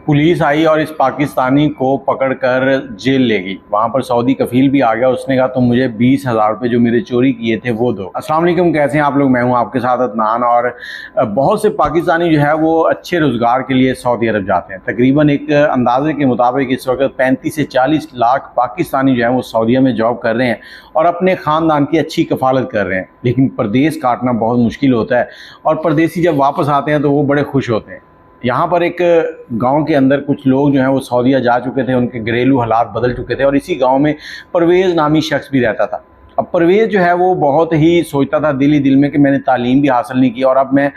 Police आई और इस पाकिस्तानी को पकड़कर जेल ले गई। वहाँ पर सऊदी कफील भी आ गया। उसने कहा तुम मुझे 20,000 रुपये जो मेरे चोरी किए थे वो दो। अस्सलाम वालेकुम, कैसे हैं आप लोग? मैं हूँ आपके साथ अदनान। और बहुत से पाकिस्तानी जो है वो अच्छे रोज़गार के लिए सऊदी अरब जाते हैं। तकरीबन एक अंदाजे के मुताबिक इस वक्त 35 से 40 लाख पाकिस्तानी जो है वो सऊदीया में जॉब कर रहे हैं और अपने ख़ानदान की अच्छी कफालत कर रहे हैं। लेकिन परदेश काटना बहुत मुश्किल होता है और परदेसी जब वापस आते हैं तो वो बड़े खुश होते हैं। यहाँ पर एक गांव के अंदर कुछ लोग जो हैं वो सऊदीया जा चुके थे, उनके घरेलू हालात बदल चुके थे और इसी गांव में परवेज़ नामी शख्स भी रहता था। अब परवेज़ जो है वो बहुत ही सोचता था दिल ही दिल में कि मैंने तालीम भी हासिल नहीं की और अब मैं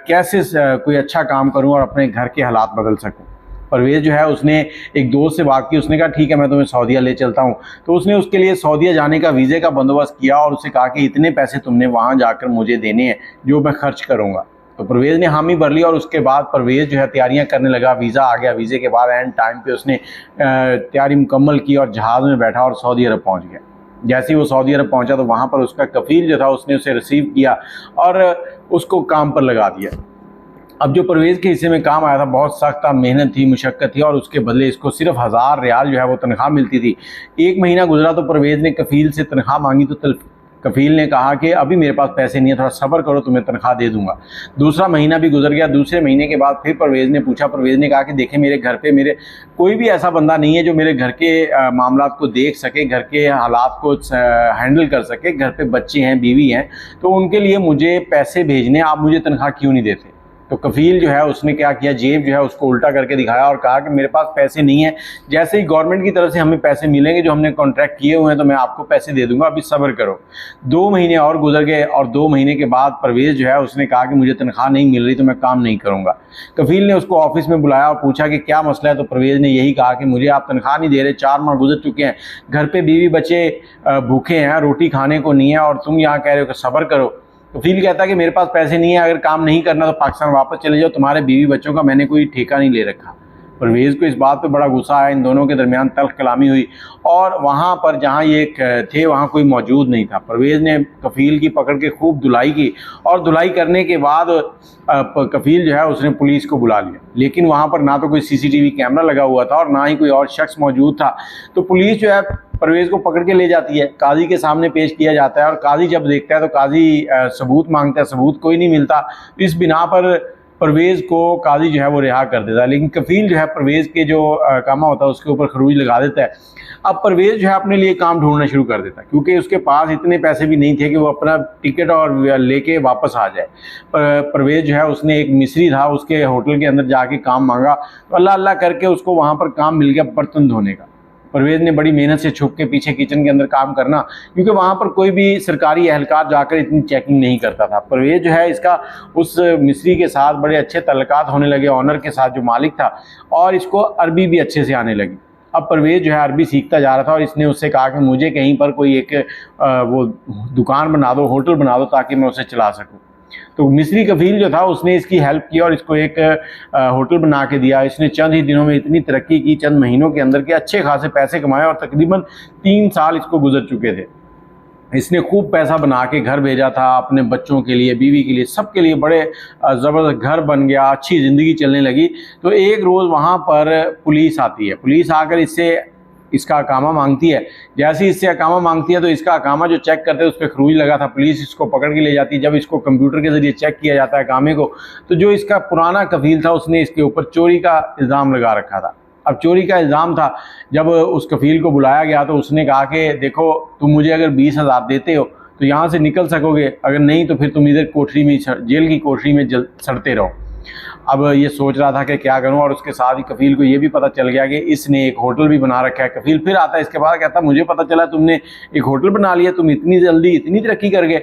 कैसे कोई अच्छा काम करूं और अपने घर के हालात बदल सकूं। परवेज़ जो है उसने एक दोस्त से बात की। उसने कहा ठीक है मैं तुम्हें सऊदीया ले चलता हूं। तो उसने उसके लिए सऊदीया जाने का वीज़े का बंदोबस्त किया और उससे कहा कि इतने पैसे तुमने वहाँ जाकर मुझे देने हैं जो मैं खर्च करूँगा। तो परवेज़ ने हामी भर ली और उसके बाद परवेज़ जो है तैयारियां करने लगा। वीज़ा आ गया। वीज़े के बाद एंड टाइम पे उसने तैयारी मुकम्मल की और जहाज़ में बैठा और सऊदी अरब पहुंच गया। जैसे ही वो सऊदी अरब पहुंचा तो वहाँ पर उसका कफ़ील जो था उसने उसे रिसीव किया और उसको काम पर लगा दिया। अब जो परवेज़ के हिस्से में काम आया था बहुत सख्त था, मेहनत थी, मुशक्क़त थी और उसके बदले इसको सिर्फ 1000 रियाल जो है वो तनख्वाह मिलती थी। एक महीना गुजरा तो परवेज़ ने कफ़ील से तनख्वाह मांगी तो कफ़ील ने कहा कि अभी मेरे पास पैसे नहीं है, थोड़ा सब्र करो, तुम्हें तनख्वाह दे दूंगा। दूसरा महीना भी गुजर गया। दूसरे महीने के बाद फिर परवेज़ ने पूछा। परवेज़ ने कहा कि देखें मेरे घर पे मेरे कोई भी ऐसा बंदा नहीं है जो मेरे घर के मामलात को देख सके, घर के हालात को हैंडल कर सके। घर पे बच्चे हैं, बीवी हैं, तो उनके लिए मुझे पैसे भेजने, आप मुझे तनख्वाह क्यों नहीं देते? तो कफ़ील जो है उसने क्या किया, जेब जो है उसको उल्टा करके दिखाया और कहा कि मेरे पास पैसे नहीं है, जैसे ही गवर्नमेंट की तरफ से हमें पैसे मिलेंगे जो हमने कॉन्ट्रैक्ट किए हुए हैं तो मैं आपको पैसे दे दूंगा, अभी सब्र करो। 2 महीने और गुजर गए और 2 महीने के बाद परवेज़ जो है उसने कहा कि मुझे तनख्वाह नहीं मिल रही तो मैं काम नहीं करूँगा। कफ़ील ने उसको ऑफिस में बुलाया और पूछा कि क्या मसला है। तो परवेज़ ने यही कहा कि मुझे आप तनख्वाह नहीं दे रहे, 4 माह गुजर चुके हैं, घर पर बीवी बच्चे भूखे हैं, रोटी खाने को नहीं है और तुम यहाँ कह रहे हो कि सब्र करो। तो फील कहता है कि मेरे पास पैसे नहीं है, अगर काम नहीं करना तो पाकिस्तान वापस चले जाओ, तुम्हारे बीवी बच्चों का मैंने कोई ठेका नहीं ले रखा। परवेज़ को इस बात पे बड़ा गुस्सा आया। इन दोनों के दरमियान तल्ख कलामी हुई और वहाँ पर जहाँ ये थे वहाँ कोई मौजूद नहीं था। परवेज़ ने कफ़ील की पकड़ के खूब धुलाई की और धुलाई करने के बाद कफ़ील जो है उसने पुलिस को बुला लिया। लेकिन वहाँ पर ना तो कोई CCTV कैमरा लगा हुआ था और ना ही कोई और शख्स मौजूद था। तो पुलिस जो है परवेज़ को पकड़ के ले जाती है, काजी के सामने पेश किया जाता है और काजी जब देखता है तो काजी सबूत मांगता है, सबूत कोई नहीं मिलता। इस बिना पर परवेज़ को काजी जो है वो रिहा कर देता है। लेकिन कफ़ील जो है परवेज़ के जो कामा होता है उसके ऊपर खरूज लगा देता है। अब परवेज़ जो है अपने लिए काम ढूंढना शुरू कर देता है क्योंकि उसके पास इतने पैसे भी नहीं थे कि वो अपना टिकट और लेके वापस आ जाए। परवेज़ जो है उसने एक मिस्री था, उसके होटल के अंदर जाके काम मांगा तो अल्लाह अल्लाह करके उसको वहाँ पर काम मिल गया बर्तन धोने का। परवेज़ ने बड़ी मेहनत से छुप के पीछे किचन के अंदर काम करना, क्योंकि वहाँ पर कोई भी सरकारी एहलकार जाकर इतनी चेकिंग नहीं करता था। परवेज़ जो है इसका उस मिस्री के साथ बड़े अच्छे तल्लुकात होने लगे, ऑनर के साथ जो मालिक था, और इसको अरबी भी अच्छे से आने लगी। अब परवेज़ जो है अरबी सीखता जा रहा था और इसने उससे कहा कि मुझे कहीं पर कोई एक वो दुकान बना दो, होटल बना दो ताकि मैं उसे चला सकूँ। तो मिस्री कफ़ील जो था उसने इसकी हेल्प की और इसको एक होटल बना के दिया। इसने चंद ही दिनों में इतनी तरक्की की, चंद महीनों के अंदर के अच्छे खासे पैसे कमाए और तकरीबन 3 साल इसको गुजर चुके थे। इसने खूब पैसा बना के घर भेजा था अपने बच्चों के लिए, बीवी के लिए, सबके लिए बड़े ज़बरदस्त घर बन गया, अच्छी ज़िंदगी चलने लगी। तो एक रोज़ वहाँ पर पुलिस आती है। पुलिस आकर इससे इसका अकामा मांगती है। जैसे ही इससे अकामा मांगती है तो इसका अकामा जो चेक करते हैं उस पर खरूज लगा था। पुलिस इसको पकड़ के ले जाती है। जब इसको कंप्यूटर के ज़रिए चेक किया जाता है अकामे को, तो जो इसका पुराना कफ़ील था उसने इसके ऊपर चोरी का इल्ज़ाम लगा रखा था। अब चोरी का इल्ज़ाम था। जब उस कफ़ील को बुलाया गया तो उसने कहा कि देखो तुम मुझे अगर 20,000 देते हो तो यहाँ से निकल सकोगे, अगर नहीं तो फिर तुम इधर कोठरी में, जेल की कोठरी में सड़ते रहो। अब ये सोच रहा था कि क्या करूं और उसके साथ ही कफ़ील को ये भी पता चल गया कि इसने एक होटल भी बना रखा है। कफ़ील फिर आता है इसके बाद, कहता मुझे पता चला तुमने एक होटल बना लिया, तुम इतनी जल्दी इतनी तरक्की कर गए,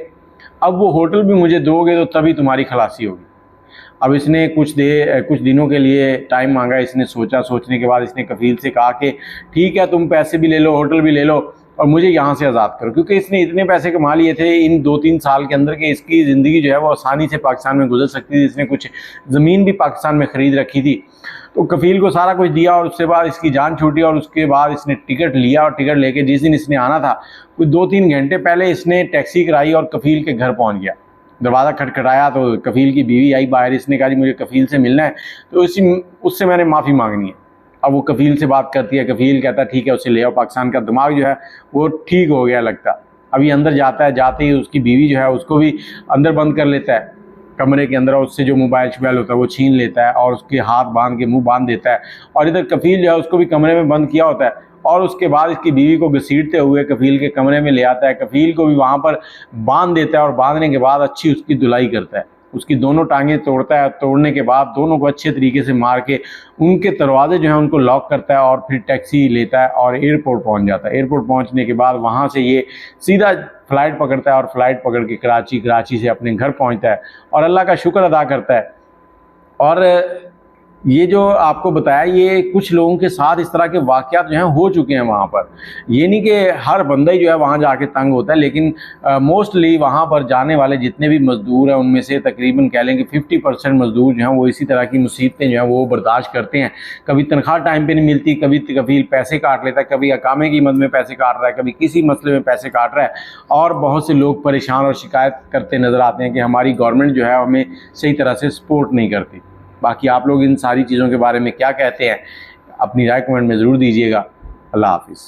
अब वो होटल भी मुझे दोगे तो तभी तुम्हारी खलासी होगी। अब इसने कुछ दिनों के लिए टाइम मांगा। इसने सोचा, सोचने के बाद इसने कफ़ील से कहा कि ठीक है तुम पैसे भी ले लो, होटल भी ले लो और मुझे यहाँ से आज़ाद करो, क्योंकि इसने इतने पैसे कमा लिए थे इन 2-3 साल के अंदर कि इसकी ज़िंदगी जो है वो आसानी से पाकिस्तान में गुजर सकती थी। इसने कुछ ज़मीन भी पाकिस्तान में ख़रीद रखी थी। तो कफ़ील को सारा कुछ दिया और उसके बाद इसकी जान छूटी और उसके बाद इसने टिकट लिया और टिकट लेके जिस दिन इसने आना था कोई 2-3 घंटे पहले इसने टैक्सी कराई और कफ़ील के घर पहुँच गया। दरवाज़ा खटखटाया तो कफ़ील की बीवी आई बाहर, इसने कहा जी मुझे कफ़ील से मिलना है, तो उससे मैंने माफ़ी मांगनी है। अब वो कफ़ील से बात करती है, कफ़ील कहता है ठीक है उसे ले आओ। पाकिस्तान का दिमाग जो है वो ठीक हो गया लगता। अभी अंदर जाता है, जाते ही उसकी बीवी जो है उसको भी अंदर बंद कर लेता है कमरे के अंदर, और उससे जो मोबाइल शोबाइल होता है वो छीन लेता है और उसके हाथ बांध के मुंह बांध देता है। और इधर कफ़ील जो है उसको भी कमरे में बंद किया होता है, और उसके बाद इसकी बीवी को घसीटते हुए कफ़ील के कमरे में ले आता है, कफ़ील को भी वहाँ पर बांध देता है और बांधने के बाद अच्छी उसकी धुलाई करता है, उसकी दोनों टांगें तोड़ता है। तोड़ने के बाद दोनों को अच्छे तरीके से मार के उनके दरवाजे जो हैं उनको लॉक करता है और फिर टैक्सी लेता है और एयरपोर्ट पहुंच जाता है। एयरपोर्ट पहुंचने के बाद वहां से ये सीधा फ़्लाइट पकड़ता है और फ़्लाइट पकड़ के कराची से अपने घर पहुंचता है और अल्लाह का शुक्र अदा करता है। और ये जो आपको बताया, ये कुछ लोगों के साथ इस तरह के वाक़यात जो हैं हो चुके हैं वहाँ पर। ये नहीं कि हर बंदा ही जो है वहाँ जाके तंग होता है, लेकिन मोस्टली वहाँ पर जाने वाले जितने भी मज़दूर हैं उनमें से तकरीबन कह लें कि 50% मज़दूर जो हैं वो इसी तरह की मुसीबतें जो हैं वो बर्दाश्त करते हैं। कभी तनख्वाह टाइम पे नहीं मिलती, कभी कफ़ील पैसे काट लेता है, कभी अकामे की मद में पैसे काट रहा है, कभी किसी मसले में पैसे काट रहा है, और बहुत से लोग परेशान और शिकायत करते नज़र आते हैं कि हमारी गवर्नमेंट जो है हमें सही तरह से सपोर्ट नहीं करती। बाकी आप लोग इन सारी चीज़ों के बारे में क्या कहते हैं, अपनी राय कमेंट में ज़रूर दीजिएगा। अल्लाह हाफ़िज़।